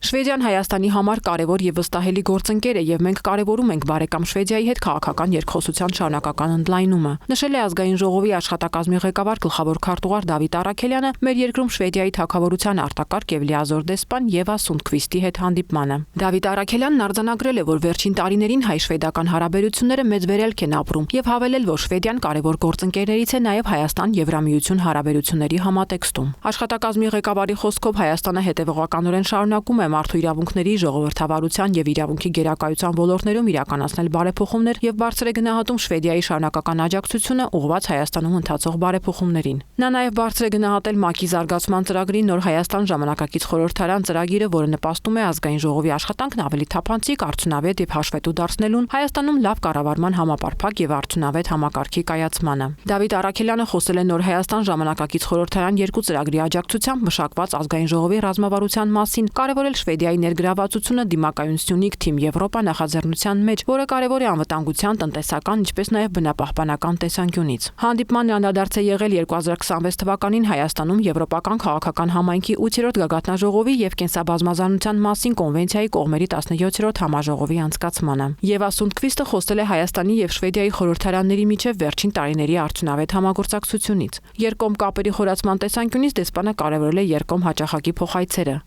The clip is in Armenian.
Շվեդիան Հայաստանի համար կարևոր եւ վստահելի գործընկեր է եւ մենք կարևորում ենք բարեկամ Շվեդիայի հետ քաղաքական երկխոսության շարունակական ընդլայնումը։ Նշել է ազգային ժողովի աշխատակազմի ղեկավար գլխավոր քարտուղար Դավիթ Առաքելյանը մեր երկրում Շվեդիայի թագավորության արտակարգ եւ լիազոր դեսպան Եվա Սունդկվիստի հետ հանդիպմանը։ Դավիթ Առաքելյանն արձանագրել է, որ վերջին տարիներին հայ-շվեդական հարաբերությունները մեծ վերելք են ապրում եւ հավելել, որ Շվեդիան կարևոր գործընկերներից է նաեւ Հայաստան-Եվրամիություն հարաբերությունների համատեքստում։ Աշխատակազմի ղեկավարի խոսքով Հայաստանը հետևողականորեն շարունակում է մարդու իրավունքների, ժողովրդավարության եւ իրավունքի գերակայության ոլորտներում իրականացնել բարեփոխումներ եւ բարձր է գնահատում Շվեդիայի շարունակական աջակցությունը ուղղված Հայաստանում ընթացող բարեփոխումներին։ Նա նաեւ բարձր է գնահատել ՄԱԿ-ի զարգացման ծրագրի Նոր Հայաստան ժամանակակից խորհրդարան ծրագիրը, որը նպաստում է ազգային ժողովի աշխատանքն ավելի թափանցիկ, արդյունավետ եւ հաշվետու դարձնելուն, Հայաստանում լավ կառավարման համապարփակ եւ արդյունավետ համակարգի կայացմանը։ Դավիթ Առաքելյանը խոսել է Նոր Հայաստան ժամանակակից խորհրդարան 2 ծրագրի աջակցությամբ մշակված ազգային ժողովի ռազմավարության մասին, կարևորել Շվեդիայի ներգրավվածությունը դիմակայուն Սյունիք Թիմ Եվրոպա նախաձեռնության մեջ, որը կարևոր է անվտանգության, տնտեսական, ինչպես նաեւ բնապահպանական տեսանկյունից։ Հանդիպման անդրադարձ է եղել 2026 թվականին Հայաստանում Եվրոպական քաղաքական համայնքի 8-րդ գագաթնաժողովի եւ կենսաբազմազանության մասին կոնվենցիայի կողմերի 17-րդ համաժողովի անցկացմանը։ Եվա Սունդկվիստը խոսել է Հայաստանի եւ Շվեդիայի խորհրդարանների միջև վերջին տարիների արդյունավետ համագործակցությունից։ Երկկողմ կապերի խորացման տեսանկյունից դեսպանը կարևորել է երկկողմ հաճախակի փոխայցերը։